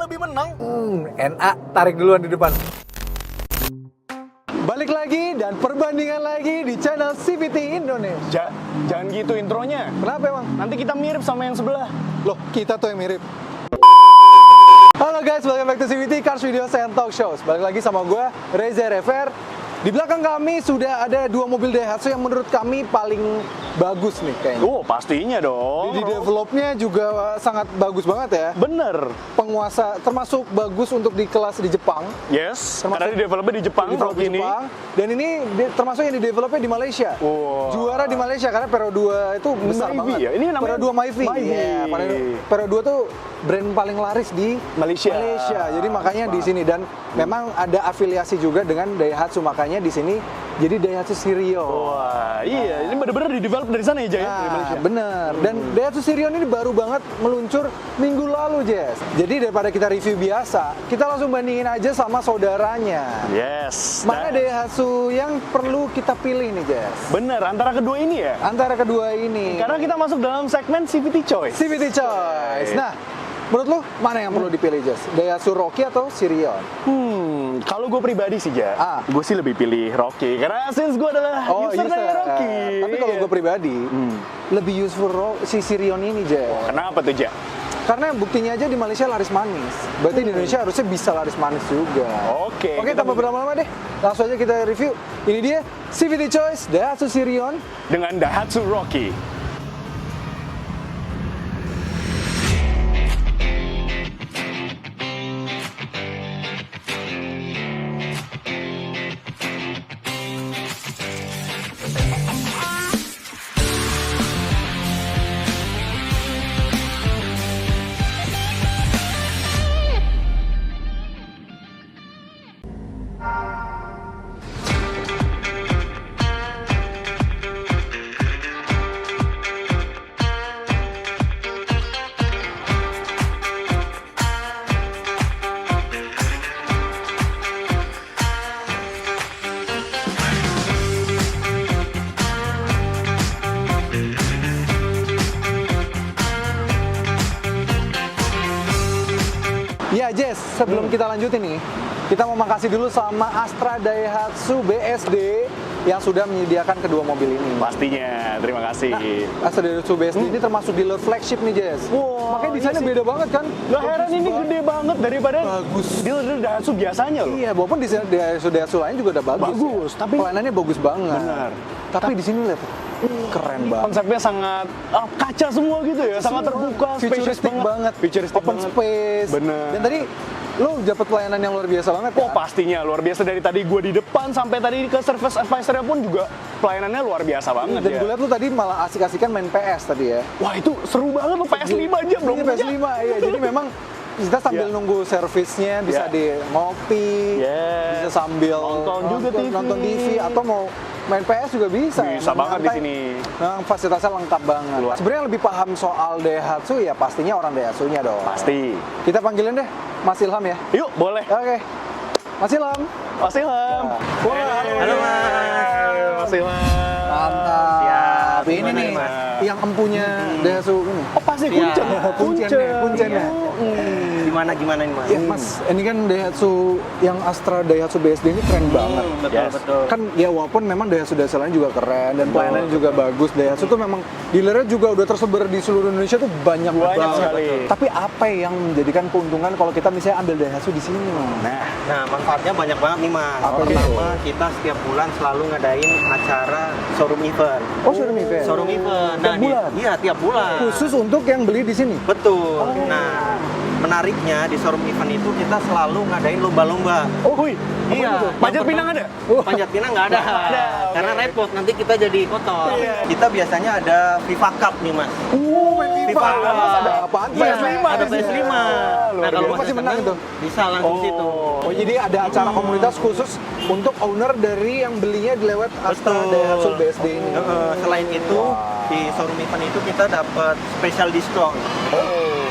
lebih menang. NA tarik duluan di depan. Balik lagi dan perbandingan lagi di channel CVT Indonesia. Jangan gitu intronya. Kenapa emang? Nanti kita mirip sama yang sebelah. Loh, kita tuh yang mirip. Halo guys, welcome back to CVT Cars Videos and Talk Shows. Balik lagi sama gue, Reza Rever. Di belakang kami sudah ada dua mobil Daihatsu yang menurut kami paling bagus nih kayaknya. Oh, pastinya dong. Di developnya juga sangat bagus banget ya. Bener. Penguasa termasuk bagus untuk di kelas di Jepang. Yes, Termasuk- karena di developer di Jepang, Develop di ini. Jepang. Dan ini termasuk yang di developnya di Malaysia. Wow. Juara di Malaysia karena Pero 2 itu besar Myvi banget. ya? Ini namanya Pero 2 Myvi. Myvi. Iya, Pero 2 tuh brand paling laris di Malaysia. Jadi makanya di sini dan memang ada afiliasi juga dengan Daihatsu, makanya di sini jadi Daihatsu Sirion. Wah, iya. Ini bener-bener di develop dari sana ya, Jay? Dari Malaysia. Bener. Dan Daihatsu Sirion ini baru banget meluncur minggu lalu, Jess. Jadi daripada kita review biasa, kita langsung bandingin aja sama saudaranya. Yes. Mana Daihatsu yang perlu kita pilih nih, Jess? Bener, antara kedua ini ya? Antara kedua ini. Karena kita masuk dalam segmen CVT Choice. CVT Choice. Nah, menurut lu mana yang perlu dipilih, Jess? Daihatsu Rocky atau Sirion? Kalau gue pribadi sih, Ja, gue sih lebih pilih Rocky. Karena since gue adalah user dari Rocky. Tapi kalau gue pribadi, lebih useful si Sirion ini, Jess. Kenapa tuh, Ja? Karena buktinya aja di Malaysia laris manis. Berarti di Indonesia harusnya bisa laris manis juga. Oke, Oke, kita tanpa berlama-lama deh. Langsung aja kita review. Ini dia CVT Choice Daihatsu Sirion. Dengan Daihatsu Rocky. Ya, Jess, sebelum kita lanjutin nih, kita mau makasih dulu sama Astra Daihatsu BSD yang sudah menyediakan kedua mobil ini. Pastinya, terima kasih. Nah, Astra Daihatsu BSD ini termasuk dealer flagship nih, Jess. Wow, Makanya desainnya iya sih. beda banget kan? Gak heran ini gede banget daripada Bagus. dealer Daihatsu biasanya loh. Iya, walaupun di Daihatsu lain juga udah bagus. Bagus, ya. tapi- pelayanannya bagus banget. Benar. Tapi di sini lihat, keren banget. Konsepnya sangat kaca semua gitu ya, sangat terbuka, spacious Futuristic banget, Futuristic open banget. space. Bener. Dan tadi lo dapat pelayanan yang luar biasa banget. Oh, kan? pastinya luar biasa. Dari tadi gue di depan sampai tadi ke service advisor-nya pun juga pelayanannya luar biasa banget Dan ya. gue lihat lo tadi malah asik-asikan main PS tadi ya. Wah, itu seru banget lo PS5 aja belum Iya, punya. PS5, iya. Jadi memang kita sambil Iya. nunggu servisnya bisa Iya. di ngopi, Yes. bisa sambil Nonton juga TV. nonton TV atau mau main PS juga bisa. Bisa Main banget di santai. sini. Nah, fasilitasnya lengkap banget. Luar. Sebenarnya yang lebih paham soal Daihatsu ya pastinya orang Daihatsunya dong. Pasti. Kita panggilin deh Mas Ilham ya. Yuk, boleh. Oke. Mas Ilham. Mas Ilham. Wah, Halo, Mas. Mas Ilham. Mantap. Siap. Ini Gimana nih nih, Mas? yang empunya Daihatsu ini. Oh, pasti Iya. kuncen. Puncennya. Gimana nih, Mas? Ya, Mas, ini kan Daihatsu yang Astra Daihatsu BSD ini keren banget. Betul, Yes. betul. Kan ya walaupun memang Daihatsu lain juga keren dan pelayanannya juga bagus. Daihatsu tuh memang dealernya juga udah tersebar di seluruh Indonesia tuh banyak Banyak banget. sekali. Tapi apa yang menjadikan keuntungan kalau kita misalnya ambil Daihatsu di sini, Mas? Nah, manfaatnya banyak banget nih, Mas. Apa itu? Pertama, kita setiap bulan selalu ngadain acara showroom event. Oh, showroom event. Showroom event. Tiap bulan? Iya, tiap bulan. Khusus untuk yang beli di sini. Betul. Nah, menariknya di showroom event itu kita selalu ngadain lomba-lomba. Oh, hui. Iya. Panjat pinang ada? Panjat pinang nggak ada. Nggak ada, Karena oke. repot, nanti kita jadi kotor. Iya. Kita biasanya ada FIFA Cup nih, Mas. Main FIFA Cup. ada apaan? Iya, PS5 ada di sini. PS5. Luar Nah, kalau biasa. masih Pasti menang senang, itu. bisa langsung situ. Oh, jadi ada acara komunitas khusus untuk owner dari yang belinya lewat Astra Betul. Daihatsu BSD ini. Selain itu, di showroom event itu kita dapat special diskon.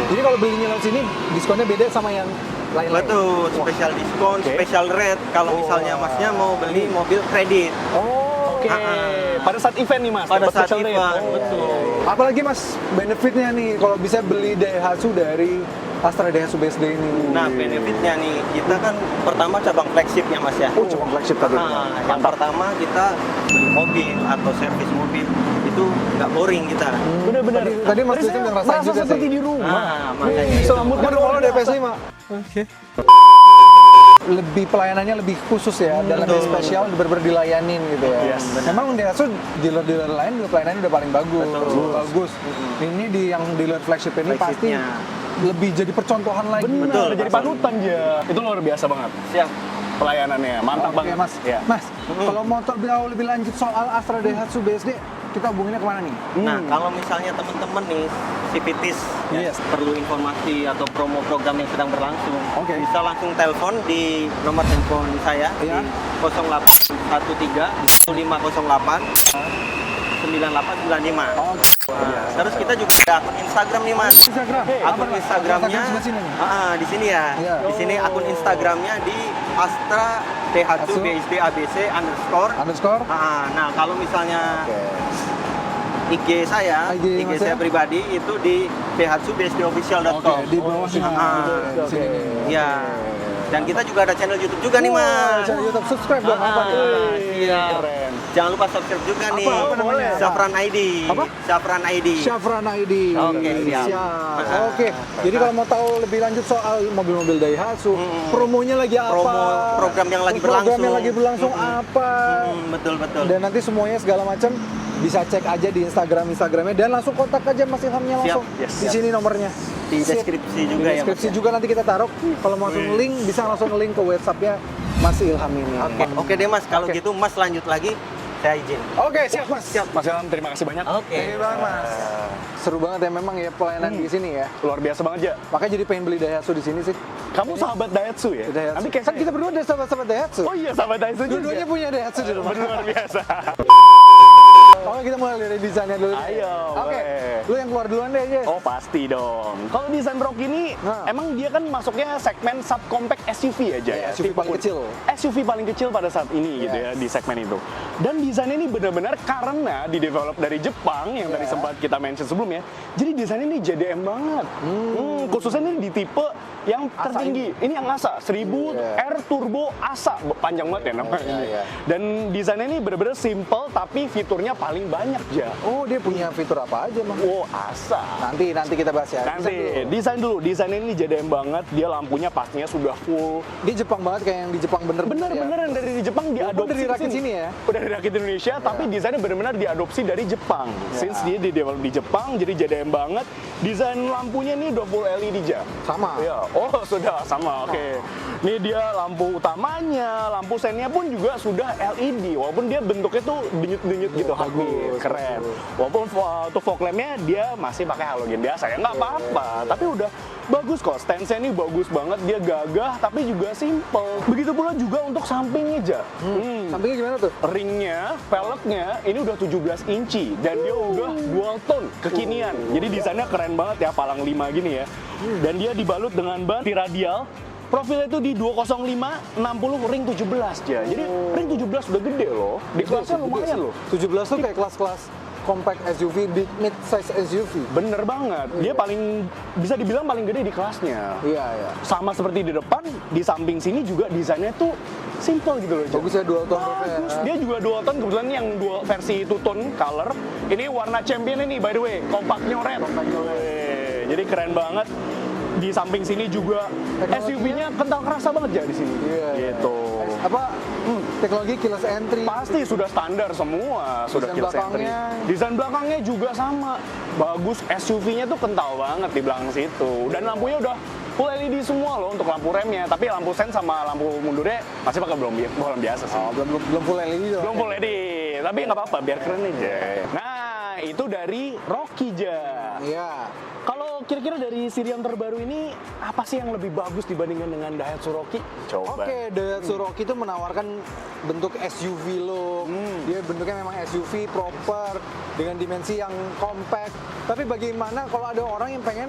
Jadi kalau belinya lewat sini diskonnya beda sama yang lain-lain. Betul, special diskon, Oke. special rate. Kalau misalnya masnya mau beli mobil kredit. Oh, Oke. Pada saat event nih, Mas. Pada dapat saat special rate. event, Oh. betul. apalagi Mas benefitnya nih kalau bisa beli Daihatsu dari Astra Daihatsu BSD ini? Nah, benefitnya nih, kita kan pertama cabang flagshipnya Mas ya. Oh, cabang flagship tadi. Nah, yang pertama kita beli mobil atau servis mobil itu nggak boring kita. Bener-bener. Tadi Mas Justin yang ngerasain merasa juga seperti sih. di rumah. Nah, makanya itu. Selambut Kan rumah lo ada PS5. Oke. Lebih pelayanannya lebih khusus ya, dan lebih betul. spesial, bener-bener dilayanin gitu ya. Yes. Memang Daihatsu dealer-dealer lain juga pelayanannya udah paling bagus. Betul. Bagus. Ini di yang dealer flagship ini pasti Flagshipnya. lebih jadi percontohan lagi. Bener, Betul, jadi betul. panutan aja. Itu luar biasa banget. Siap. Pelayanannya mantap Oke, banget. Mas. Ya. Mas, kalau mau tahu lebih lanjut soal Astra Daihatsu BSD, kita hubunginnya kemana nih? Nah, kalau misalnya teman-teman nih Civities Yes. perlu informasi atau promo program yang sedang berlangsung, Oke. bisa langsung telepon di nomor handphone saya Iya. di 0813 508 9895. Oh, Nah, terus kita juga ada akun Instagram nih Mas. Instagram. Akun Instagramnya Instagram sebelah sini. di sini ya. Iya. Di sini akun Instagramnya di Astra Daihatsu BSD ABC _. Nah, kalau misalnya IG saya, IG Mas saya ya? pribadi itu di daihatsuBSDofficial.com. Oke, di bawah sini. Ah, Sini. ya. Dan kita juga ada channel YouTube juga nih Mas. Channel YouTube, subscribe dong. Apa nih? Iya. Keren. Jangan lupa subscribe juga nih. apa namanya? Safran ID. Apa? Safran ID. Syafran ID. Oke, siap. Oke. Jadi kalau mau tahu lebih lanjut soal mobil-mobil Daihatsu, promonya lagi apa? Program yang lagi Program berlangsung. yang lagi berlangsung apa? Betul betul. Dan nanti semuanya segala macam bisa cek aja di Instagramnya dan langsung kontak aja Mas Ilhamnya Siap. langsung. Yes, Di siap. sini nomornya. Di Sip. deskripsi Di juga ya. deskripsi juga nanti kita taruh. Kalau mau langsung link bisa langsung link ke WhatsApp-nya Mas Ilham ini. Oke deh Mas, kalau Oke. gitu Mas lanjut lagi, saya izin. Oke, siap Mas. Siap. Mas Ilham, terima kasih banyak. Oke. Thank you banget Mas. Seru banget ya memang ya pelayanan di sini ya. Luar biasa banget ya. Makanya jadi pengen beli Daihatsu di sini sih. Kamu sahabat Daihatsu ya? Daihatsu. Nanti kayak Kan kita berdua ada sahabat-sahabat Daihatsu. Oh iya, sahabat Daihatsu juga. Dua-duanya punya Daihatsu di rumah. Luar biasa. Oke, kita mulai dari desainnya dulu. Ayo, Oke, boleh. lu yang keluar duluan deh aja. Oh pasti dong. Kalau desain Rocky ini Nah. emang dia kan masuknya segmen subcompact SUV aja ya. SUV paling kecil. SUV paling kecil pada saat ini gitu ya di segmen itu. Dan desainnya ini benar-benar karena didevelop dari Jepang yang tadi sempat kita mention sebelumnya. Jadi desainnya ini JDM banget. Khususnya ini di tipe yang tertinggi. Ini yang ASA 1000 R Turbo ASA. Panjang banget ya namanya. Dan desainnya ini benar-benar simple tapi fiturnya paling banyak ya. Oh, dia punya fitur apa aja, Mang? Wow, ASA. Nanti kita bahas ya. Nanti desain dulu. Desainnya ini JDM banget. Dia lampunya pastinya sudah full. Dia Jepang banget kayak yang di Jepang bener-bener ya. Bener-bener yang dari Jepang diadopsi dari rakit ke sini ya? Udah dari rakit Indonesia, tapi desainnya bener-bener diadopsi dari Jepang. Since dia di-develop di Jepang, jadi JDM banget. Desain lampunya ini udah full LED aja. Sama. Ya, oh sudah sama. Oke. Ini dia lampu utamanya, lampu sennya pun juga sudah LED. Walaupun dia bentuknya tuh denyut-denyut gitu, bagus, keren. Walaupun untuk fog lampnya dia masih pakai halogen biasa ya, nggak apa-apa. Tapi udah bagus kok. Stance-nya ini bagus banget, dia gagah tapi juga simple. Begitu pula juga untuk sampingnya aja. Sampingnya gimana tuh? Ringnya, velgnya ini udah 17 inci dan dia udah dual tone kekinian. Jadi desainnya keren banget ya, palang 5 gini ya. Dan dia dibalut dengan ban radial. Profilnya itu di 205 60 ring 17 ya. Jadi ring 17 udah gede loh. Di kelasnya lumayan loh. 17 tuh kayak kelas-kelas compact SUV, big mid size SUV. Bener banget. Dia paling bisa dibilang paling gede di kelasnya. Iya, iya. Sama seperti di depan, di samping sini juga desainnya tuh simple gitu loh. Bagus ya dual tone roof-nya. Bagus. Dia juga dual tone, kebetulan yang dua versi two tone color. Ini warna champion ini by the way, kompaknya red. Jadi keren banget. Di samping sini juga SUV-nya kental kerasa banget ya di sini. Iya. Gitu. Apa? Teknologi keyless entry. Pasti sudah standar semua, sudah Desain keyless entry. belakangnya. Desain belakangnya juga sama. Bagus, SUV-nya tuh kental banget di belakang situ. Dan lampunya udah full LED semua loh untuk lampu remnya. Tapi lampu sen sama lampu mundurnya masih pakai belum biasa sih. Oh, belum full LED dong. Belum full LED, tapi nggak apa-apa, biar keren aja. Nah, itu dari Rocky Ja. Iya. Kalau kira-kira dari seri yang terbaru ini, apa sih yang lebih bagus dibandingkan dengan Daihatsu Rocky? Coba. Oke, Daihatsu Rocky itu menawarkan bentuk SUV look. Dia bentuknya memang SUV proper dengan dimensi yang compact. Tapi bagaimana kalau ada orang yang pengen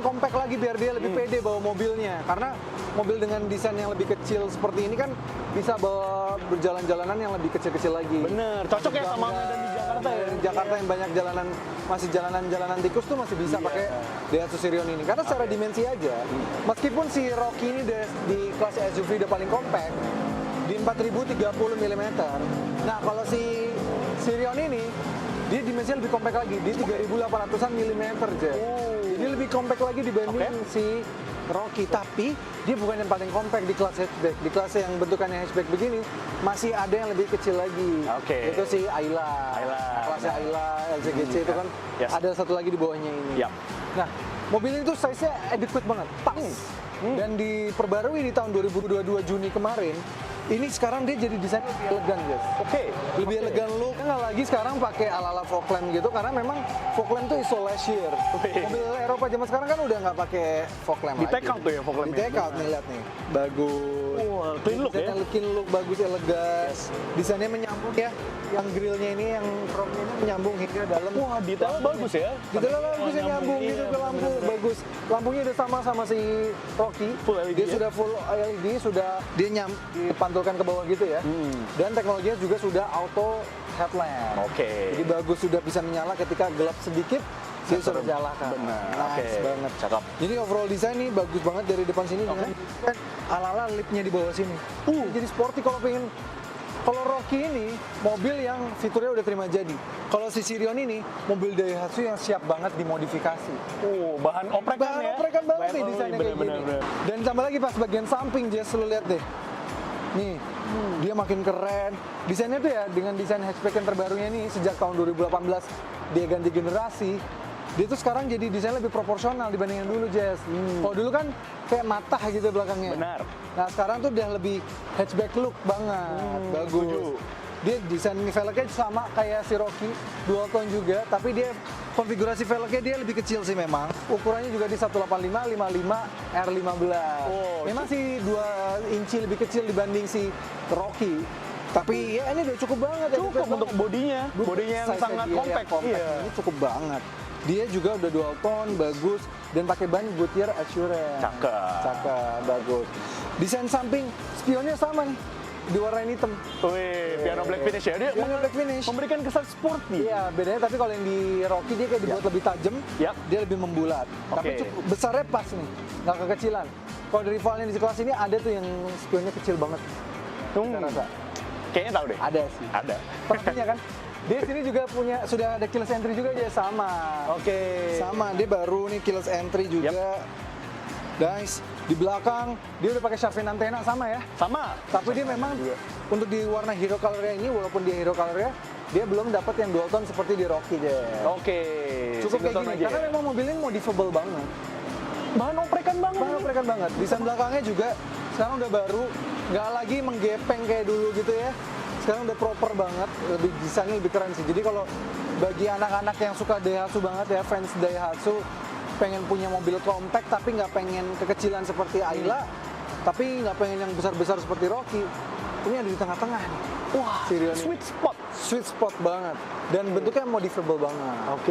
compact lagi biar dia lebih pede bawa mobilnya? Karena mobil dengan desain yang lebih kecil seperti ini kan bisa bawa berjalan-jalanan yang lebih kecil-kecil lagi. Bener, cocok ya sama Medan di Jakarta ya. Jakarta yang banyak masih jalanan tikus tuh masih bisa pakai Daihatsu Sirion ini. Karena secara dimensi aja, meskipun si Rocky ini di kelas SUV udah paling compact di 4030 mm. Nah, kalau si Sirion ini dia dimensinya lebih compact lagi di 3800-an mm aja. Jadi lebih compact lagi dibanding si Rocky, tapi dia bukan yang paling compact di kelas hatchback. Di kelas yang bentukannya hatchback begini masih ada yang lebih kecil lagi. Itu si Ayla. Kelasnya Ayla, LCGC itu kan ada satu lagi di bawahnya ini. Nah, mobil itu size-nya adequate banget, pas. Dan diperbarui di tahun 2022 Juni kemarin. Ini sekarang dia jadi desain lebih elegan, guys. Lebih elegan look. Nggak lagi sekarang pakai ala-ala fog lamp gitu, karena memang fog lamp tuh isolasi. Mobil Eropa zaman sekarang kan udah nggak pakai fog lamp Di take out tuh ya fog lamp. Di take out nih, lihat nih. Bagus. Clean look ya. Clean look, bagus, elegan. Desainnya menyambung ya. Yang grillnya ini, yang chrome ini menyambung hingga dalam. Wah, detailnya bagus ya. Detailnya bagus ya, nyambung gitu ke lampu, bagus. Lampunya udah sama si Rocky. Full LED dia sudah full LED, sudah dia dipantulkan ke bawah gitu ya. Dan teknologinya juga sudah auto headlamp. Jadi bagus, sudah bisa menyala ketika gelap sedikit. Dia sudah nyalakan. Nice banget. Cakep. Jadi overall desain nih bagus banget dari depan sini dengan ala-ala lipnya di bawah sini. Jadi sporty kalau Rocky ini mobil yang fiturnya udah terima jadi. Kalau si Sirion ini mobil Daihatsu yang siap banget dimodifikasi. Bahan oprekan ya. Bahan oprekan banget nih desainnya kayak gini. Dan tambah lagi pas bagian samping, Jess, lu lihat deh. Nih, dia makin keren. Desainnya tuh ya dengan desain hatchback yang terbarunya nih sejak tahun 2018 dia ganti generasi. Dia tuh sekarang jadi desain lebih proporsional dibanding yang dulu, Jess. Kalau dulu kan kayak matah gitu belakangnya. Benar. Nah, sekarang tuh udah lebih hatchback look banget. Bagus. Dia desain velgnya sama kayak si Rocky, dual tone juga, tapi dia konfigurasi velgnya dia lebih kecil sih memang. Ukurannya juga di 185 55 R15. Memang sih 2 inci lebih kecil dibanding si Rocky. Tapi ya ini udah cukup banget ya. Cukup untuk bodinya yang sangat compact. Ini cukup banget. Dia juga udah dual tone, bagus, dan pakai ban Goodyear Assurance. Cakep, bagus. Desain samping spionnya sama nih, diwarnain hitam. Piano black finish ya. Dia black finish. Memberikan kesan sporty. Iya, bedanya tapi kalau yang di Rocky dia kayak dibuat lebih tajam, dia lebih membulat. Tapi cukup besarnya pas nih, nggak kekecilan. Kalau dari rivalnya di kelas ini ada tuh yang spionnya kecil banget. Kita rasa. Kayaknya tahu deh. Ada sih. Ada. Pastinya kan. Dia sini juga sudah ada keyless entry juga dia sama. Sama, dia baru nih keyless entry juga. Guys, di belakang dia udah pakai shark fin antena sama ya. Tapi dia memang untuk di warna hero color-nya ini walaupun dia hero color-nya dia belum dapat yang dual tone seperti di Rocky aja. Cukup kayak gini karena memang mobil ini modifiable banget. Bahan oprekan banget. Desain belakangnya juga sekarang udah baru, nggak lagi menggepeng kayak dulu gitu ya. Sekarang udah proper banget, lebih desainnya lebih keren sih. Jadi kalau bagi anak-anak yang suka Daihatsu banget ya, fans Daihatsu, pengen punya mobil compact tapi nggak pengen kekecilan seperti Ayla, tapi nggak pengen yang besar-besar seperti Rocky, ini ada di tengah-tengah nih. Sirion sweet spot banget. Dan bentuknya modifiable banget.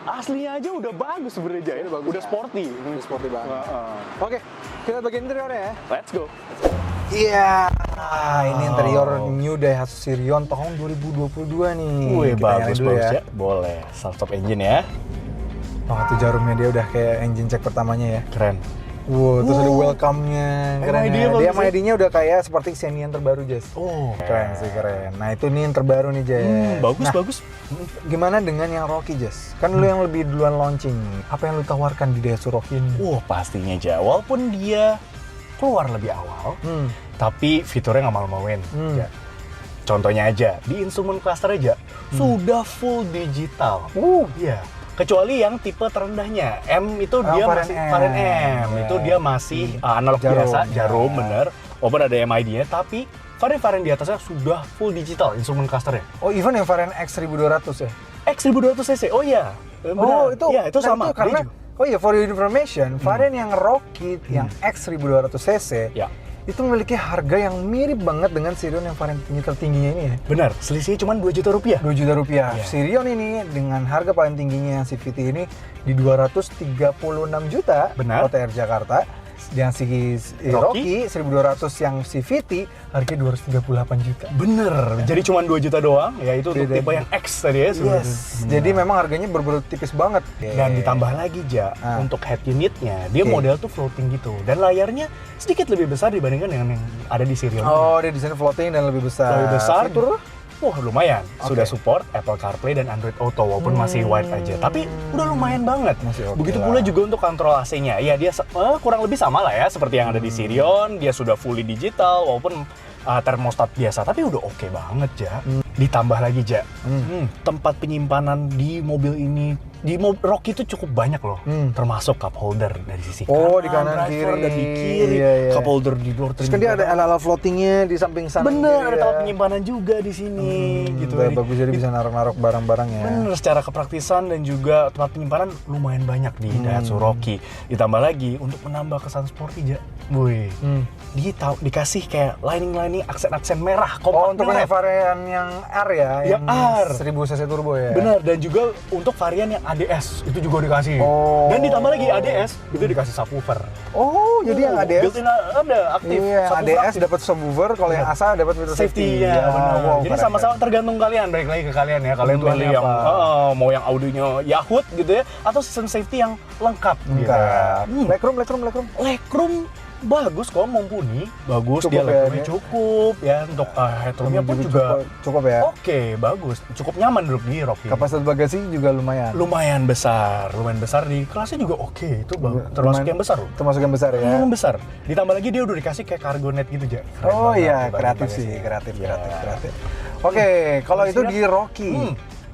Aslinya aja udah bagus sebenarnya ya. Udah sporty. Sporty banget. Oke, kita bagian interiornya ya. Let's go. Iya, ini interior new Daihatsu Sirion tahun 2022 nih. Bagus ya. Boleh. Start engine ya. Tuh jarumnya dia udah kayak engine check pertamanya ya. Keren. Terus ada welcome-nya. Keren ya. Dia MID-nya udah kayak seperti Xenia yang terbaru, Jess. Keren sih, keren. Nah, itu nih yang terbaru nih, Jess. Bagus. Gimana dengan yang Rocky, Jess? Kan lu yang lebih duluan launching. Apa yang lu tawarkan di Daihatsu Rocky ini? Pastinya aja. Walaupun dia keluar lebih awal, tapi fiturnya nggak malu-maluin. Contohnya aja, di instrumen cluster aja sudah full digital. Kecuali yang tipe terendahnya, M itu dia masih varian M, itu dia masih analog biasa, jarum bener. Walaupun ada MID-nya, tapi varian-varian di atasnya sudah full digital instrumen clusternya. Even yang varian X1200 ya? X1200cc, benar. Itu sama. Karena for your information, varian yang Rocky, yang X1200cc, itu memiliki harga yang mirip banget dengan Sirion yang varian tertingginya ini ya. Benar, selisihnya cuma 2 juta rupiah. 2 juta rupiah. Sirion ini dengan harga paling tingginya yang CVT ini di 236 juta. Benar. OTR Jakarta. yang si Rocky 1200 yang si VT harganya 238 juta. Bener, jadi cuma 2 juta doang, ya itu untuk Beda. tipe yang X tadi ya. Yes. Jadi memang harganya berburu tipis banget. Dan ditambah lagi untuk head unitnya, dia model tuh floating gitu. Dan layarnya sedikit lebih besar dibandingkan dengan yang ada di Sirion. Oh, dia desain floating dan lebih besar. Lebih besar. Fitur? Wah lumayan, sudah support Apple CarPlay dan Android Auto walaupun masih white aja. Tapi udah lumayan banget. Masih oke Begitu lah. pula juga untuk kontrol AC-nya. Ya dia kurang lebih sama lah ya seperti yang ada di Sirion. Dia sudah fully digital walaupun termostat biasa. Tapi udah oke banget Ja. Ditambah lagi Ja, tempat penyimpanan di mobil ini, di Rocky itu cukup banyak loh. Termasuk cup holder dari sisi Di kanan driver, kiri. dan di kiri. Iya. Cup holder di luar. Terus kan dia ada ala-ala floatingnya di samping sana. Bener, ada kiri, tempat penyimpanan juga di sini gitu. Udah bagus, jadi bisa naruh-naruh barang-barang ya. Bener, secara kepraktisan dan juga tempat penyimpanan lumayan banyak di Daihatsu Rocky. Ditambah lagi untuk menambah kesan sporty Ja. Wih. Dikasih kayak lining-lining aksen-aksen merah kompak Untuk merah. yang varian yang R ya, Yang R. 1000 cc turbo ya. Benar, dan juga untuk varian yang ADS itu juga dikasih. Dan ditambah lagi ADS itu dikasih subwoofer. Oh, jadi yang ADS. Built-in ada aktif. Iya, subwoofer ADS aktif. dapat subwoofer, kalau yang ASA dapat fitur Safety ya, Ya, benar. wow, Jadi keren, sama-sama tergantung kalian, balik lagi ke kalian ya. Kalian Kebutuhannya pilih yang apa? mau yang audionya Yahoo gitu ya, atau sistem safety yang lengkap. Gitu. Lengkap. Hmm. Legroom. Legroom bagus kok, mumpuni. Bagus, Cukup dia ya, legroomnya ini? cukup ya. Untuk headroomnya pun juga cukup ya. oke, bagus. Cukup nyaman duduk di Rocky. Kapasitas bagasi juga lumayan. Lumayan besar di kelasnya juga oke. Itu termasuk yang besar loh. Termasuk yang besar ya. Yang besar. Ditambah lagi dia udah dikasih kayak cargo net gitu Ja. Keren Oh banget iya, di kreatif bagasi. sih, kreatif. Iya. Oke, kalau itu Sirion? di Rocky.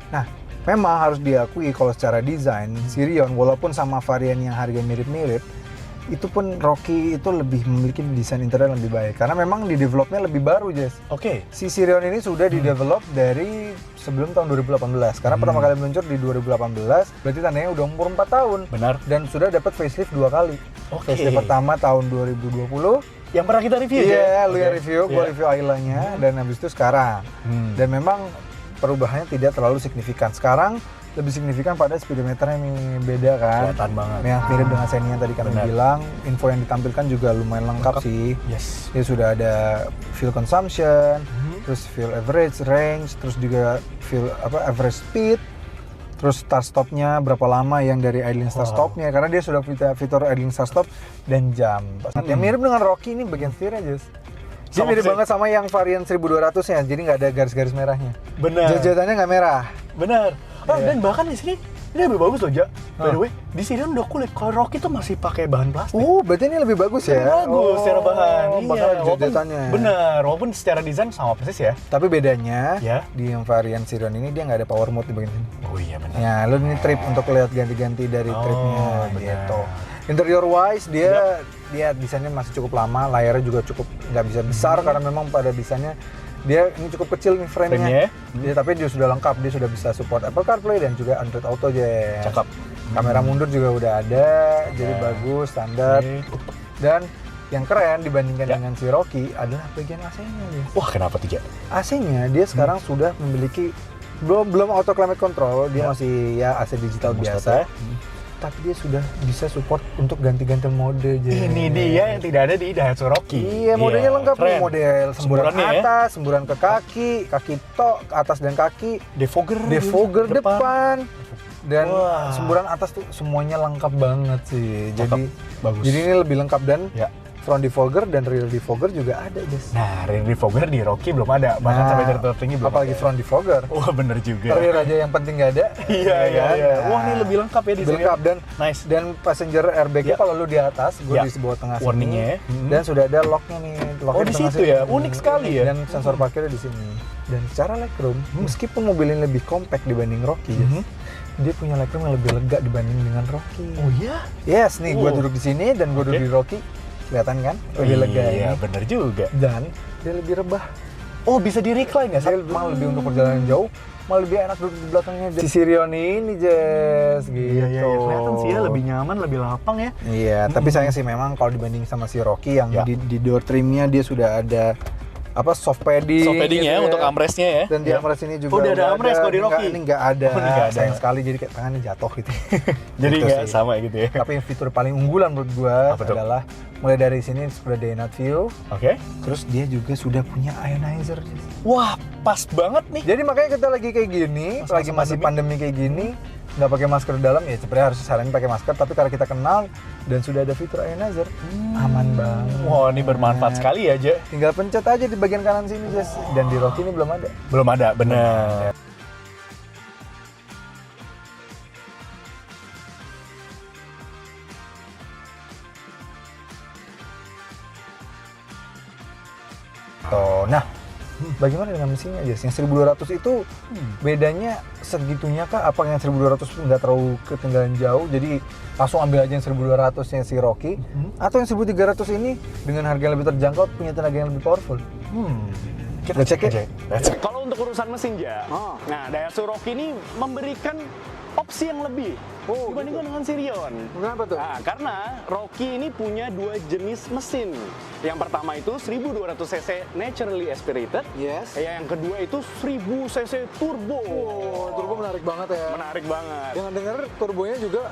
Nah, memang harus diakui kalau secara desain Sirion walaupun sama varian yang harga mirip-mirip, itu pun Rocky itu lebih memiliki desain interior yang lebih baik karena memang di developnya lebih baru, Jess. Oke. Si Sirion ini sudah di-develop dari sebelum tahun 2018 karena pertama kali meluncur di 2018, berarti tandanya udah umur 4 tahun. Benar. Dan sudah dapat facelift 2 kali. Oke. Facelift pertama tahun 2020. Yang pernah kita review Iya, ya? lu yang review, gua review Ayla-nya dan habis itu sekarang. Dan memang perubahannya tidak terlalu signifikan. Sekarang lebih signifikan pada speedometernya nih, beda kan. Kelihatan banget. Yang mirip dengan Xenia yang tadi kami Benar. bilang, info yang ditampilkan juga lumayan lengkap sih. Yes. Dia sudah ada fuel consumption, terus fuel average range, terus juga fuel average speed, terus start stopnya berapa lama yang dari idling start stopnya karena dia sudah fitur idling start stop dan jam. Nah, yang mirip dengan Rocky ini bagian setirnya Jess. Dia Sama mirip persis. banget sama yang varian 1200 ya, jadi nggak ada garis-garis merahnya. Benar. Jajatannya nggak merah. Benar. Iya. Dan bahkan di sini ini lebih bagus loh, Ja. By the way, di sini udah kulit. Kalau Rocky tuh masih pakai bahan plastik. Oh, berarti ini lebih bagus ya? Lebih bagus secara bahan. Bahkan ada walaupun- jajatannya. Benar, walaupun secara desain sama persis ya. Tapi bedanya Ya. di yang varian Sirion ini dia nggak ada power mode di bagian sini. Oh iya benar. Ya, lu ini trip untuk lihat ganti-ganti dari tripnya benar. gitu. Interior wise dia desainnya masih cukup lama, layarnya juga cukup nggak bisa besar karena memang pada desainnya dia ini cukup kecil nih frame-nya. Dia, tapi dia sudah lengkap, dia sudah bisa support Apple CarPlay dan juga Android Auto aja. Cakep. Kamera mundur juga udah ada, jadi bagus, standar. Dan yang keren dibandingkan dengan si Rocky adalah bagian AC-nya nih. Wah, kenapa tuh, Ja? AC-nya dia sekarang sudah memiliki belum auto climate control, dia masih ya AC digital biasa. Tapi dia sudah bisa support untuk ganti-ganti mode aja. Ini dia yang tidak ada di Daihatsu Rocky. Iya, modenya lengkap nih, keren. model semburan Semburannya ya. atas, semburan ke kaki tok, atas dan kaki, defogger depan. Dan Wah. semburan atas tuh semuanya lengkap banget sih. Cakep. Jadi Bagus. Jadi ini lebih lengkap dan Ya. front defogger dan rear defogger juga ada, Jess. Nah, rear defogger di Rocky belum ada, bahkan sampai tertinggi belum apalagi ada. front defogger. Wah, bener juga. Rear aja yang penting nggak ada. Iya. kan? Wah, ini lebih lengkap ya di Lebih sini. lengkap dan Nice. dan passenger airbag-nya Ya. kalau lu di atas, gue Ya. di sebelah tengah Warning-nya ya. sini. Dan sudah ada lock-nya nih. Lock-nya di tengah situ sini. ya? Unik sekali ya? Dan sensor parkirnya di sini. Dan secara legroom, meskipun mobil ini lebih compact dibanding Rocky, dia punya legroom yang lebih lega dibanding dengan Rocky. Oh iya? Yes, nih gue Oh. duduk di sini dan gue duduk Oke. di Rocky. Kelihatan kan? Lebih lega Iya, ini. bener juga. Dan dia lebih rebah. Oh, bisa di recline ya? Dia malah lebih untuk perjalanan jauh, malah lebih enak duduk di belakangnya. Si Sirion ini, Jess, gitu. Iya. Kelihatan sih ya, lebih nyaman, lebih lapang ya. Iya, tapi sayang sih memang kalau dibanding sama si Rocky yang Ya. di door trimnya dia sudah ada soft padding. Soft padding gitu ya untuk armrestnya ya. Dan di armrest ini juga Oh, udah ada armrest kalau di Rocky. Ini nggak ada. Oh, nggak Sayang ada. sekali jadi kayak tangannya jatuh gitu. Jadi Gitu nggak sih. sama gitu ya. Tapi yang fitur paling unggulan menurut gua Apa tuh? adalah mulai dari sini sudah day night view, Oke. terus dia juga sudah punya ionizer. Wah, pas banget nih. Jadi makanya kita lagi kayak gini, Masa-masa lagi masih pandemi kayak gini, nggak pakai masker di dalam, ya sebenarnya harus saranin pakai masker. Tapi kalau kita kenal dan sudah ada fitur ionizer, aman banget. Wah, ini bermanfaat sekali ya, Je. Tinggal pencet aja di bagian kanan sini, Jess. Dan di Rocky ini belum ada. Belum ada, bener. Tuh, nah, bagaimana dengan mesinnya, Jess? Yang 1200 itu bedanya segitunya kah? Apa yang 1200 nggak terlalu ketinggalan jauh? Jadi langsung ambil aja yang 1200 yang si Rocky, atau yang 1300 ini dengan harga yang lebih terjangkau punya tenaga yang lebih powerful? Kita cek ya. Let's check. Kalau untuk urusan mesin, Ja, nah Daihatsu Rocky ini memberikan opsi yang lebih dibandingkan dengan Sirion. Kenapa tuh? Nah, karena Rocky ini punya dua jenis mesin. Yang pertama itu 1200 cc naturally aspirated. Yes. Yang kedua itu 1000 cc turbo. Turbo menarik banget ya. Menarik banget. Yang denger turbonya juga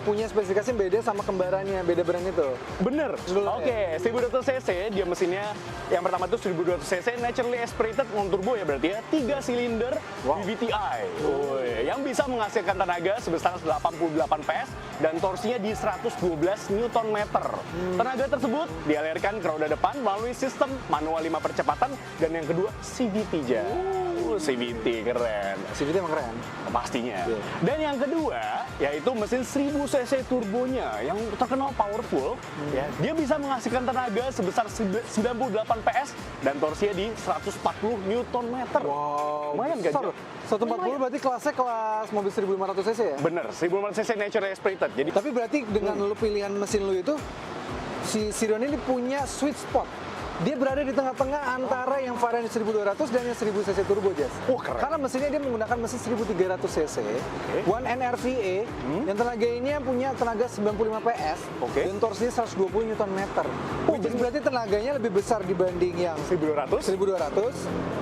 punya spesifikasi yang beda sama kembarannya, beda brand itu. Bener. Oke, 1200 cc dia mesinnya yang pertama itu 1200 cc naturally aspirated non turbo ya berarti ya 3 silinder VVTi. Yang bisa menghasilkan tenaga sebesar 88 PS dan torsinya di 112 Nm. Tenaga tersebut dialirkan ke roda depan melalui sistem manual 5 percepatan dan yang kedua CVT, Ja. CVT keren. CVT emang keren. Pastinya. Dan yang kedua yaitu mesin 1000 cc turbonya yang terkenal powerful. Ya, dia bisa menghasilkan tenaga sebesar 98 PS dan torsinya di 140 Nm. Wow, Lumayan kan? besar. 140 berarti kelasnya kelas mobil 1500 cc ya? Bener, 1500 cc naturally aspirated. Jadi Tapi berarti dengan lu pilihan mesin lu itu, si Sirion ini punya sweet spot. Dia berada di tengah-tengah antara yang varian 1200 dan yang 1000 cc turbo, Jess. Keren. Karena mesinnya dia menggunakan mesin 1300 cc, One NRVA, yang tenaga ini punya tenaga 95 PS, dan torsinya 120 Nm. Which is berarti tenaganya lebih besar dibanding yang 1200. 1200,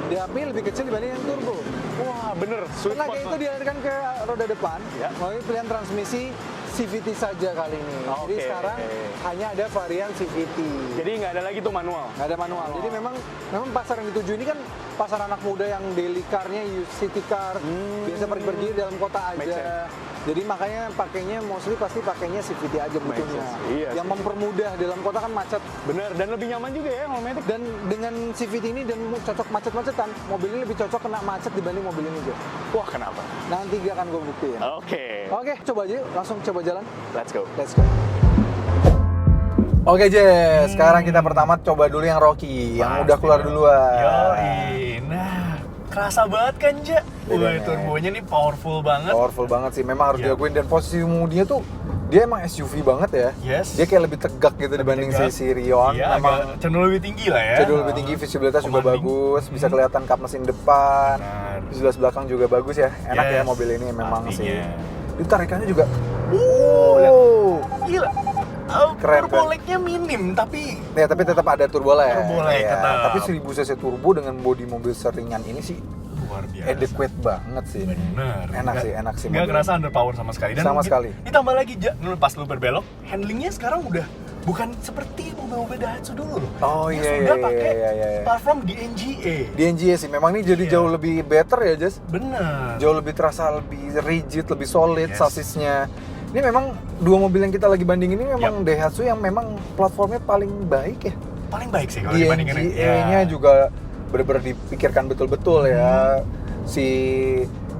tapi lebih kecil dibanding yang turbo. Wah, bener. Sweet Tenaga spot itu dialirkan ke roda depan Ya. melalui pilihan transmisi CVT saja kali ini. Jadi Oke. sekarang hanya ada varian CVT. Jadi nggak ada lagi tuh manual. Nggak ada manual. Jadi memang pasar yang dituju ini kan pasar anak muda yang daily car-nya city car, biasa pergi-pergi dalam kota Make aja. Jadi makanya pakainya mostly pasti pakainya CVT aja butuhnya. sense. Iya Yang sih. mempermudah dalam kota kan macet. Bener, dan lebih nyaman juga ya kalau Matic. Dan dengan CVT ini dan cocok macet-macetan, mobil ini lebih cocok kena macet dibanding mobil ini juga. Wah, kenapa? Nanti gak akan gue buktiin. Oke, Oke, coba aja, langsung coba jalan. let's go. Let's go. Oke, Jess. Sekarang kita pertama coba dulu yang Rocky, yang udah keluar duluan. Yoi. Nah, kerasa banget kan, Ja? Bedanya. Turbonya nih powerful banget. Powerful banget sih, memang harus Iya. diakuin. Dan posisi moodinya tuh, dia emang SUV banget ya. Yes. Dia kayak lebih tegak gitu dibanding si tegak. Sirion. Iya, Memang agak cenderung lebih tinggi lah ya. cenderung lebih tinggi, visibilitas juga Commanding. bagus, bisa kelihatan kap mesin depan, Benar. visibilitas belakang juga bagus ya. Enak ya Yes, mobil ini memang sih. pastinya. Itu tarikannya juga. lihat. Gila. Keren, Turbo lag-nya minim, tapi Ya, tapi tetap ada turbo lag. Turbo lag Ya, tetap. tapi 1000 cc turbo dengan bodi mobil seringan ini sih luar biasa. adequate banget sih. Bener. Enak sih Nggak mobil. kerasa underpower sama sekali. Dan Sama sekali. Ditambah lagi, pas lu berbelok, handlingnya sekarang udah bukan seperti mobil-mobil Daihatsu dulu loh. Oh, Dia iya, sudah iya, pakai iya, iya. platform DNGA. Di NGA sih, memang ini jadi Iya. jauh lebih better ya, Jess. Bener. Jauh lebih terasa lebih rigid, lebih solid Yes. sasisnya. Ini memang dua mobil yang kita lagi bandingin ini memang Daihatsu yang memang platformnya paling baik ya. Paling baik sih kalau dibandingin. DNGA-nya juga benar-benar dipikirkan betul-betul ya. Si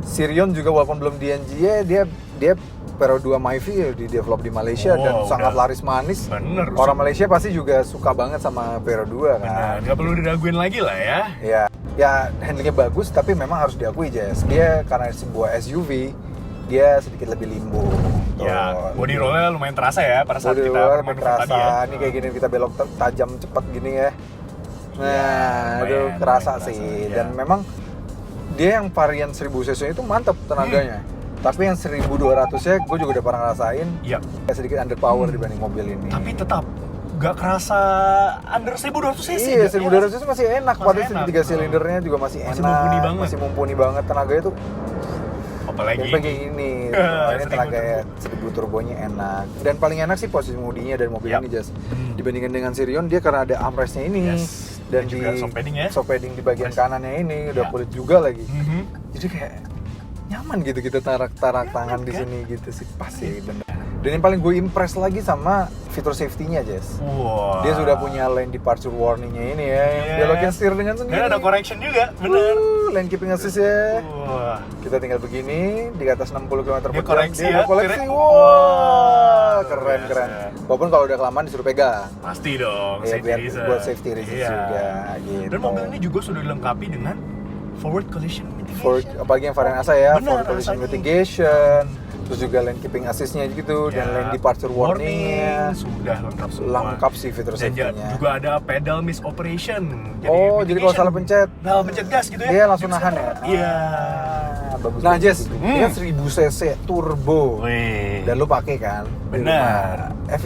Sirion juga walaupun belum DNGA, dia Pero 2 Myvi ya di develop di Malaysia dan sangat udah. laris manis. Bener. Orang Malaysia pasti juga suka banget sama Pero 2 kan. Bener. Nggak perlu diraguin lagi lah ya. Ya handlingnya bagus tapi memang harus diakui, Jess. Dia karena sebuah SUV, dia sedikit lebih limbo. Ya, body rollnya lumayan terasa ya pada saat Body kita roll manuver terasa. tadi ya. Ini kayak gini kita belok tajam cepat gini ya. Nah, lumayan, aduh kerasa lumayan sih. kerasa, Dan ya. memang dia yang varian 1000 cc itu mantap tenaganya. Tapi yang 1200 nya gue juga udah pernah ngerasain. Iya. Sedikit underpower dibanding mobil ini. Tapi tetap nggak kerasa under 1200 cc. Iya, 1200 cc masih enak. Padahal enak. 3 silindernya juga masih enak. Masih mumpuni banget. Masih mumpuni banget. Tenaganya tuh Apalagi kayak gini. Ini tenaga 1000 turbonya enak. Dan paling enak sih posisi kemudinya dari mobil Yap. ini, Jas. Dibandingkan dengan Sirion, dia karena ada armrestnya ini. Yes. Dan Dan juga shock padding ya. shock padding di bagian kanannya ini udah Ya. kulit juga lagi. Mhm. Jadi kayak nyaman gitu kita tarik tangan di kan? sini gitu sih, pasti bener. Dan yang paling gue impress lagi sama fitur safety-nya, Jess. Wah. Dia sudah punya lane departure warning-nya ini ya, yang Yes. belokin setir dengan sendiri. Dan ada correction juga, bener. Lane keeping assist ya. Wah. Kita tinggal begini di atas 60 km per Dia jam. koreksi Dia ya, ada koleksi. keren. Wah, Wah, keren luar keren. biasa. Walaupun kalau udah kelamaan disuruh pegang. Pasti dong, Ya, safety biar reason. buat safety reasons Iya. juga gitu. Dan mobil ini juga sudah dilengkapi dengan forward collision mitigation. For, apalagi yang varian ASA ya, Benar, for collision ASA-nya. mitigation, terus juga lane keeping assist-nya gitu, dan Ya, lane departure warning-nya. sudah lengkap semua. Lengkap sih fitur Dan safety-nya. juga ada pedal miss operation. Jadi kalau salah pencet, salah pencet gas gitu ya. dia langsung bisa nahan ya? turun. Iya. Bagus. Nah, Jess, ini kan 1000 cc turbo. Wih. Dan lu pakai kan? Benar. Nah,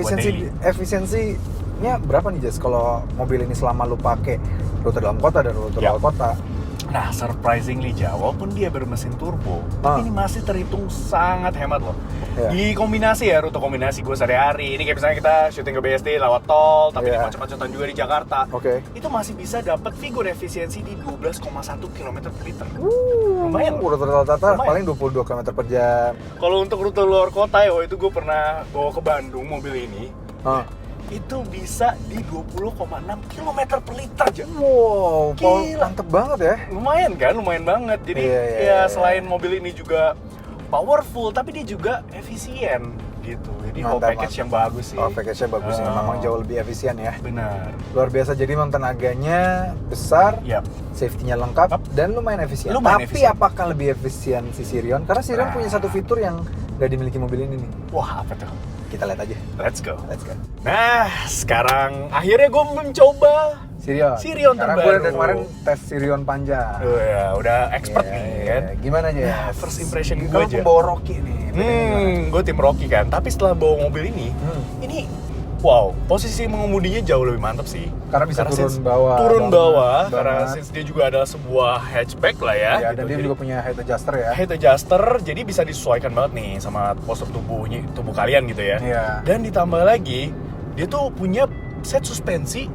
efisiensinya berapa nih, Jess, kalau mobil ini selama lu pakai rute dalam kota dan rute Ya. luar kota? Nah, surprisingly Ja, walaupun dia bermesin turbo, tapi ini masih terhitung sangat hemat loh. Iya. Di kombinasi ya, rute kombinasi gue sehari-hari. Ini kayak misalnya kita syuting ke BSD lewat tol, tapi Iya. di macet-macetan juga di Jakarta. Oke. Itu masih bisa dapat figur efisiensi di 12,1 km per liter. Lumayan loh. Rute rata-rata Lumayan. paling 22 km per jam. Kalau untuk rute luar kota ya, itu gue pernah bawa ke Bandung mobil ini. Hah. Itu bisa di 20,6 km per liter aja. Wow, Gila. mantep banget ya. Lumayan kan, lumayan banget. Jadi Iya, ya iya. selain mobil ini juga powerful, tapi dia juga efisien gitu. Jadi whole Mantap, package mantap. yang bagus sih. Oh, package-nya bagus ya, memang jauh lebih efisien ya. Benar. Luar biasa, jadi memang tenaganya besar, Yap. safety-nya lengkap, dan lumayan efisien. Lumayan Tapi efisien. apakah lebih efisien si Sirion? Karena Sirion Nah. punya satu fitur yang nggak dimiliki mobil ini nih. Wah, apa tuh? Kita lihat aja. Let's go. Let's go. Nah, sekarang akhirnya gue mencoba Sirion Karena terbaru. gue dari kemarin tes Sirion panjang. ya, udah expert Iya, nih iya. kan. Gimana aja? Nah, first impression gue Kalau aja. pembawa Rocky nih. Gue tim Rocky kan. Tapi setelah bawa mobil ini, wow, posisi mengemudinya jauh lebih mantap sih. Karena bisa turun since- bawah Turun banget, bawah, banget. karena since dia juga adalah sebuah hatchback lah ya. Ya, gitu. dan dia Jadi, juga punya head adjuster ya. head adjuster, jadi bisa disesuaikan banget nih sama postur tubuh kalian gitu ya. Iya. Dan ditambah lagi, dia tuh punya set suspensi.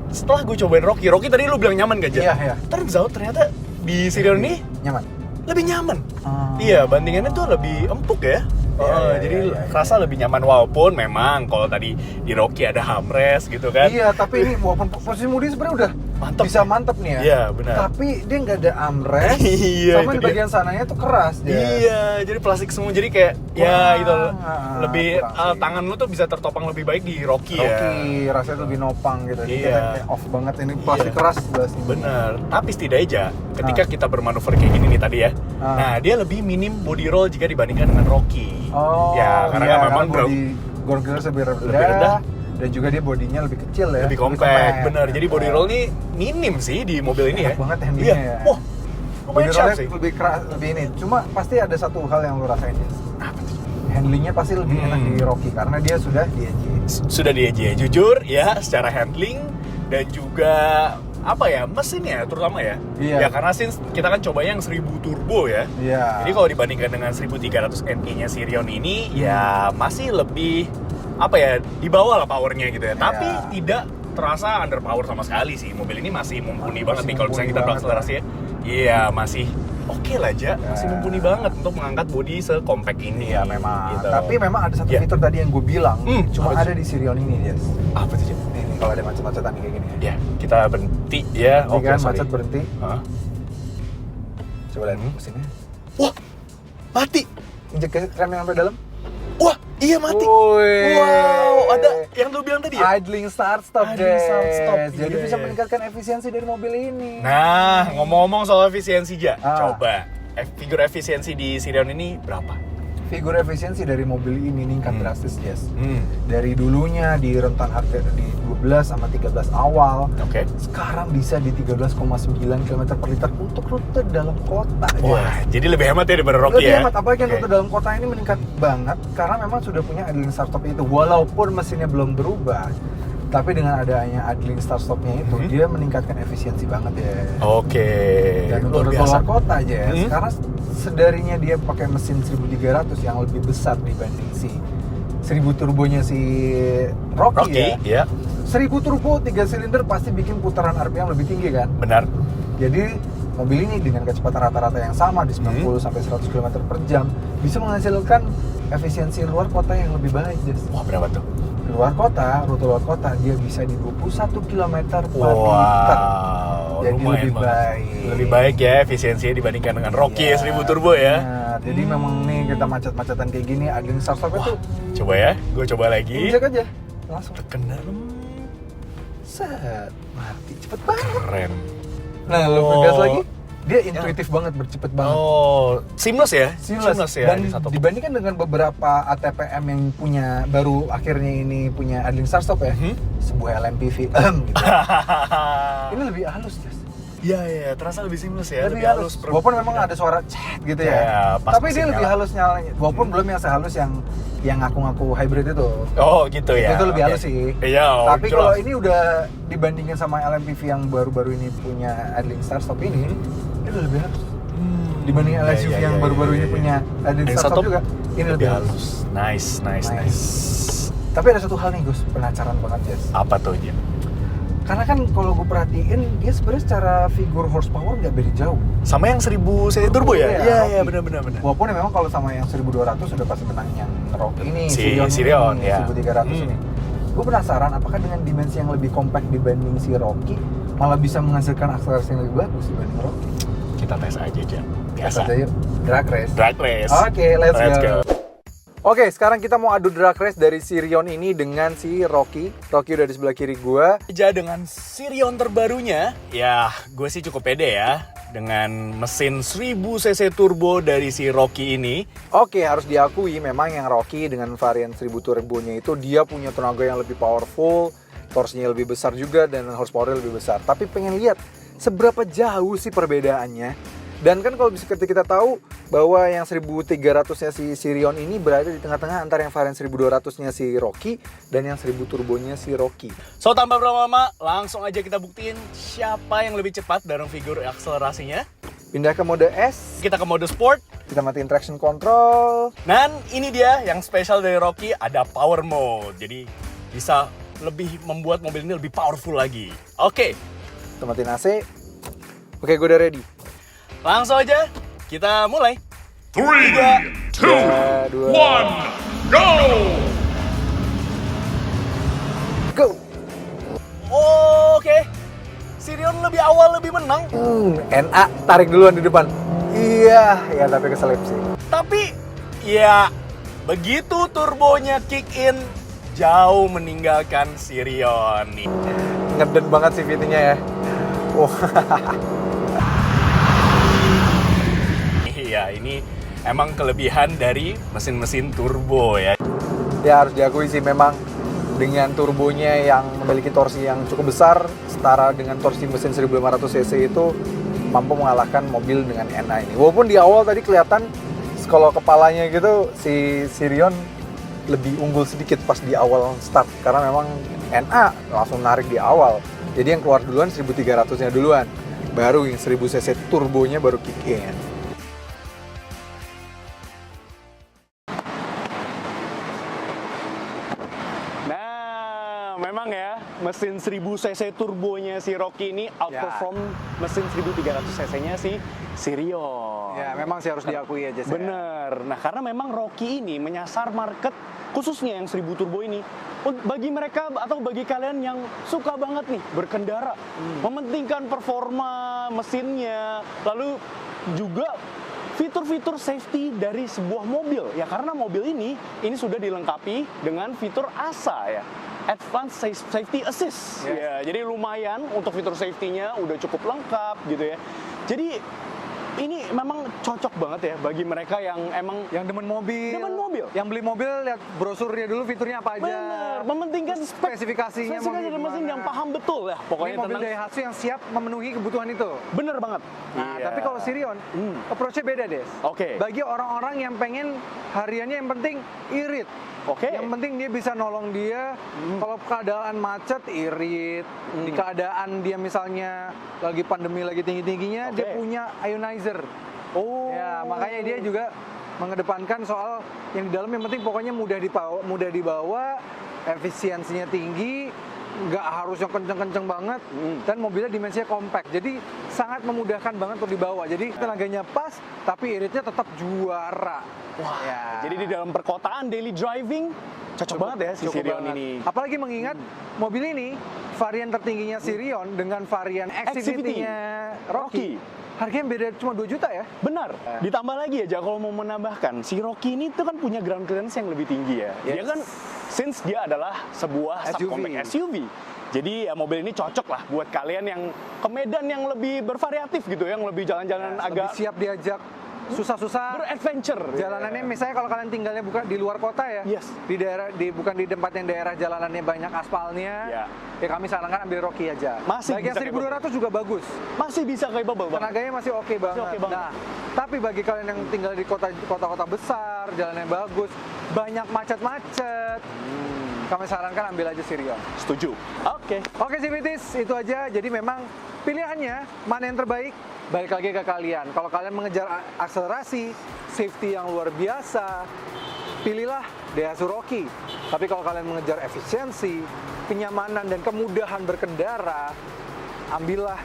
Setelah gue cobain Rocky tadi lu bilang nyaman gak, Jan? Iya, iya. Turns out ternyata di Sirion ini Nyaman. lebih nyaman. Ah. Iya, bandingannya tuh lebih empuk ya. Iya, Jadi iya, iya, kerasa lebih nyaman, walaupun memang kalau tadi di Rocky ada armrest gitu kan. Iya, tapi ini walaupun posisi mudi sebenarnya udah Mantep. bisa mantep nih ya. Iya, benar. Tapi dia nggak ada armrest. Iya, sama itu di dia. bagian sananya tuh keras dia. Iya, jadi plastik semua, jadi kayak ya Wah, gitu lebih kurang sih. tangan lu tuh bisa tertopang lebih baik di Rocky, Rocky ya. rasanya lebih nopang gitu. Ini Iya. kayak off banget, ini plastik Iya. keras sebelah sini. Bener, tapi setidaknya aja ketika kita bermanuver kayak gini nih tadi ya, Ah. nah dia lebih minim body roll jika dibandingkan dengan Rocky. Oh, ya karena iya, memang body ground clearance lebih lebih rendah. dan juga dia bodinya lebih kecil ya. lebih compact, bener. Jadi body roll nih minim sih di mobil ini Enak ya. banget handlingnya Iya. ya. Wah, Body lumayan sharp rollnya sih. lebih keras, lebih ini. Cuma pasti ada satu hal yang lo rasain ya. Apa tuh? Handlingnya pasti lebih enak di Rocky karena dia sudah di EJ. Sudah di EJ, jujur ya, secara handling dan juga apa ya, mesinnya terutama ya. Iya. Ya karena since kita kan coba yang 1000 turbo ya. Iya. Jadi kalau dibandingkan dengan 1300 NP-nya Sirion ini ya masih lebih apa ya, di bawah lah powernya gitu ya. Iya. Tapi tidak terasa underpower sama sekali sih. Mobil ini masih mumpuni banget nih kalau misalnya kita mumpuni berakselerasi ya. Iya, masih oke lah aja, masih mumpuni banget untuk mengangkat bodi sekompak ini. Iya memang. Gitu. Tapi memang ada satu Iya. fitur tadi yang gue bilang, cuma apa ada di Sirion ini, Jas. Apa tuh, Jam? Nih, kalau ada macet-macetan nih kayak gini. Ya, kita berhenti ya. Ini kan sorry. macet berhenti. Hah? Coba lihat mesinnya. Wah, mati. Injek ke rem yang sampai dalam. Wah, iya mati. Woi. Wow, ada yang lu bilang tadi ya? Idling start stop, Idling start stop, Jadi iya, bisa iya. meningkatkan efisiensi dari mobil ini. Nah, ngomong-ngomong soal efisiensi, Ja. Ah. Coba, figur efisiensi di Sirion ini berapa? Figur efisiensi dari mobil ini meningkat drastis, Jas. Hmm. Dari dulunya di rentan harga di 12 sama 13 awal, Oke. sekarang bisa di 13,9 km per liter untuk rute dalam kota. Wah, Jas. jadi lebih hemat ya daripada Rocky Lebih ya? hemat, apalagi yang Oke. rute dalam kota ini meningkat banget karena memang sudah punya idling start stop itu. Walaupun mesinnya belum berubah, Tapi dengan adanya idling start stopnya itu, dia meningkatkan efisiensi banget ya. Oke. Dan untuk keluar kota aja, karena sedarinya dia pakai mesin 1300 yang lebih besar dibanding si 1000 turbonya si Rocky ya. 1000 turbo 3 silinder pasti bikin putaran RPM lebih tinggi kan? Benar. Jadi mobil ini dengan kecepatan rata-rata yang sama di 90 sampai 100 km per jam bisa menghasilkan efisiensi luar kota yang lebih baik, Jas. Wah, berapa tuh? Luar kota, rute luar kota dia bisa di 21 km per liter. Jadi lebih baik. Lebih baik ya efisiensinya dibandingkan dengan Rocky 1000 turbo ya. Nah, jadi memang nih kita macet-macetan kayak gini, idling start stop itu Coba ya, gue coba lagi. injek aja, langsung Tekan dalam. set, mati, cepet banget. Keren. Nah, lo gas lagi, dia intuitif banget, bercepet banget. Oh, seamless ya? Seamless ya. Dan dibandingkan dengan beberapa ATPM yang punya baru akhirnya ini punya idling start stop ya, sebuah LMPV gitu. Ini lebih halus, Jas. Iya, terasa lebih seamless ya. Lebih halus. Walaupun memang ada suara cet gitu ya. Pas Tapi dia mesin lebih nyala. halus nyalanya. Walaupun belum yang sehalus yang ngaku-ngaku hybrid itu. Oh, gitu ya. Itu lebih Oke. halus sih. Iya, Tapi jelas. kalau ini udah dibandingin sama LMPV yang baru-baru ini punya idling start stop ini udah lebih halus. Dibanding LSUV yang baru-baru ini punya idling start stop juga, ini lebih halus. Nice. Tapi ada satu hal nih Gus, penasaran banget Jas. Apa tuh, Jin? Karena kan kalau gue perhatiin dia sebenarnya secara figur horsepower nggak beda jauh. Sama yang 1000 cc turbo ya? Iya, Iya, benar. Walaupun memang kalau sama yang 1200 sudah pasti menang yang Rocky ini, Sirion, ini, ya. 1300 ini. Gue penasaran apakah dengan dimensi yang lebih compact dibanding si Rocky malah bisa menghasilkan akselerasi yang lebih bagus dibanding Rocky. Kita tes aja, Jan. Biasa aja yuk, drag race. Drag race. Oke, let's go. go. Oke, sekarang kita mau adu drag race dari Sirion ini dengan si Rocky. Rocky udah di sebelah kiri gua. Aja dengan Sirion terbarunya, ya gue sih cukup pede ya dengan mesin 1000 cc turbo dari si Rocky ini. Oke, harus diakui memang yang Rocky dengan varian 1000 turbonya itu dia punya tenaga yang lebih powerful, torsinya lebih besar juga dan horsepower lebih besar. Tapi pengen lihat seberapa jauh sih perbedaannya. Dan kan kalau bisa kita tahu bahwa yang 1300-nya si Sirion ini berada di tengah-tengah antara yang varian 1200-nya si Rocky dan yang 1000 turbonya si Rocky. So, tanpa berlama-lama, langsung aja kita buktiin siapa yang lebih cepat dalam figur akselerasinya. Pindah ke mode S, Kita ke mode sport. kita matiin traction control. Dan ini dia yang spesial dari Rocky, ada power mode. Jadi bisa lebih membuat mobil ini lebih powerful lagi. Oke, Kita matiin AC. Oke, gue udah ready. langsung aja kita mulai. 3, 2, 1, 2, go! go! Oke, Sirion lebih awal lebih menang. NA tarik duluan di depan. Iya, ya tapi keselip sih. Tapi ya begitu turbonya kick in, jauh meninggalkan Sirion nih. Ngeden banget sih VT-nya ya. Wah. Iya, ini emang kelebihan dari mesin-mesin turbo ya. Ya harus diakui sih memang dengan turbonya yang memiliki torsi yang cukup besar setara dengan torsi mesin 1500 cc itu mampu mengalahkan mobil dengan NA ini. Walaupun di awal tadi kelihatan kalau kepalanya gitu si Sirion lebih unggul sedikit pas di awal start karena memang NA langsung narik di awal. Jadi yang keluar duluan 1300-nya duluan. Baru yang 1000 cc turbonya baru kick in. Memang ya, mesin 1000 cc turbonya si Rocky ini outperform mesin 1300 cc-nya si Sirion. Ya, memang sih harus diakui aja sih. Bener. Nah, karena memang Rocky ini menyasar market khususnya yang 1000 turbo ini. Bagi mereka atau bagi kalian yang suka banget nih berkendara, mementingkan performa mesinnya, lalu juga fitur-fitur safety dari sebuah mobil. Ya karena mobil ini sudah dilengkapi dengan fitur ASA ya. Advanced Safety Assist. Ya, jadi lumayan untuk fitur safety-nya udah cukup lengkap gitu ya. Jadi ini memang cocok banget ya bagi mereka yang emang Yang demen mobil. Yang beli mobil lihat brosurnya dulu fiturnya apa aja. bener, mementingkan spesifikasinya mau dari mesin gimana. yang paham betul ya Ini pokoknya mobil tentang Daihatsu yang siap memenuhi kebutuhan itu. bener banget. Nah, Iya. tapi kalau Sirion, approach-nya beda, Des. Oke. Bagi orang-orang yang pengen hariannya yang penting irit, Oke. Yang penting dia bisa nolong dia kalau keadaan macet, irit, di keadaan dia misalnya lagi pandemi lagi tinggi-tingginya, dia Oke. punya ionizer. Oh. Ya, makanya dia juga mengedepankan soal yang di dalam yang penting pokoknya mudah dibawa, efisiensinya tinggi, nggak harus yang kenceng-kenceng banget, dan mobilnya dimensinya compact. Jadi sangat memudahkan banget untuk dibawa. Jadi tenaganya pas, tapi iritnya tetap juara. Wah, Ya. jadi di dalam perkotaan daily driving cocok banget ya si Cukup Sirion banget. ini. Apalagi mengingat mobil ini varian tertingginya Sirion dengan varian Exhibit-nya Rocky. Harganya beda cuma 2 juta ya. Benar. Ditambah lagi aja kalau mau menambahkan, si Rocky ini tuh kan punya ground clearance yang lebih tinggi ya. Dia Yes. kan since dia adalah sebuah SUV. subcompact SUV. Jadi ya mobil ini cocok lah buat kalian yang ke Medan yang lebih bervariatif gitu, yang lebih jalan-jalan agak Lebih siap diajak susah-susah. beradventure. Jalanannya misalnya kalau kalian tinggalnya bukan di luar kota ya, Yes. di daerah bukan di tempat yang daerah jalanannya banyak aspalnya, ya kami sarankan ambil Rocky aja. Masih Baik yang bisa 1200 juga bagus, Masih bisa capable banget. tenaganya masih oke banget. oke banget. Nah, tapi bagi kalian yang tinggal di kota-kota besar, jalannya bagus, banyak macet-macet, kami sarankan ambil aja Sirion. Setuju. Oke. Oke Civities, itu aja. Jadi memang pilihannya mana yang terbaik, balik lagi ke kalian. Kalau kalian mengejar akselerasi, safety yang luar biasa, pilihlah Daihatsu Rocky. Tapi kalau kalian mengejar efisiensi, kenyamanan dan kemudahan berkendara, ambillah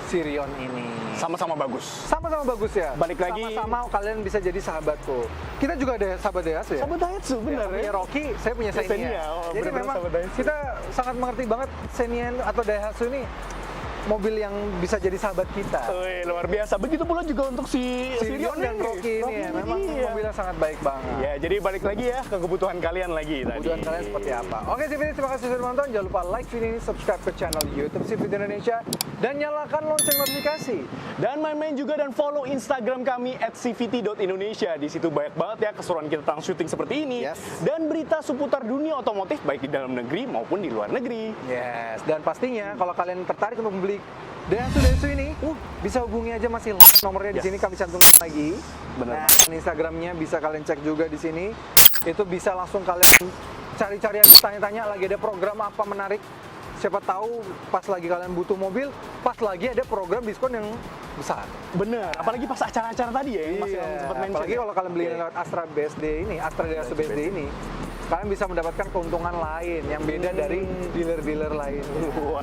Sirion ini. Sama-sama bagus. Sama-sama bagus ya. Balik lagi. Sama-sama kalian bisa jadi sahabatku. Kita juga ada sahabat Daihatsu ya. Sahabat Daihatsu, benar Punya ya. Rocky, saya punya Ya, Xenia. Xenia. Oh, Jadi benar-benar memang sahabat Daihatsu. kita sangat mengerti banget Xenia atau Daihatsu ini mobil yang bisa jadi sahabat kita. Wih, luar biasa. Begitu pula juga untuk si Sirion dan ini. Rocky ini ya, memang iya. mobilnya sangat baik banget. Ya, jadi balik lagi ya ke kebutuhan kalian lagi tadi. Kebutuhan kalian seperti apa? Oke, Civities, terima kasih sudah menonton. Jangan lupa like video ini, subscribe ke channel YouTube Civities Indonesia, dan nyalakan lonceng notifikasi. Dan main-main juga dan follow Instagram kami @cvt.indonesia. Di situ banyak banget ya keseruan kita tentang syuting seperti ini. Yes. Dan berita seputar dunia otomotif baik di dalam negeri maupun di luar negeri. Yes, dan pastinya kalau kalian tertarik untuk membeli Daihatsu ini, bisa hubungi aja masih nomornya di Yes. sini kami cantumkan lagi. Benar. Nah, Instagramnya bisa kalian cek juga di sini. Itu bisa langsung kalian cari-cari, tanya-tanya lagi ada program apa menarik. Siapa tahu pas lagi kalian butuh mobil, pas lagi ada program diskon yang besar. Bener, apalagi pas acara-acara tadi ya yang masih sempat mention. Apalagi kalau kalian beli lewat Astra BSD ini, Astra Daihatsu BSD ini, kalian bisa mendapatkan keuntungan lain yang beda dari dealer-dealer lain.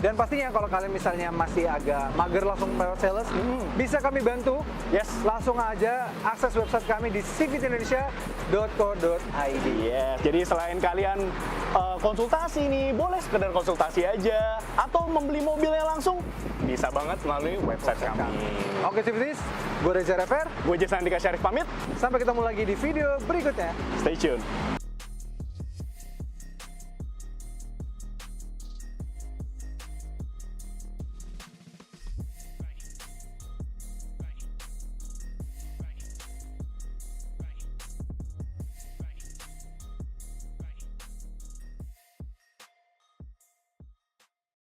Dan pastinya kalau kalian misalnya masih agak mager langsung lewat sales, bisa kami bantu. Yes. Langsung aja akses website kami di cvtindonesia.co.id. Yes, jadi selain kalian konsultasi nih, boleh sekedar konsultasi aja atau membeli mobilnya langsung, bisa banget melalui website kami. Oke Civities, gue Reza Refer. Gue Jason Andika Syarif pamit, Sampai ketemu lagi di video berikutnya. stay tune.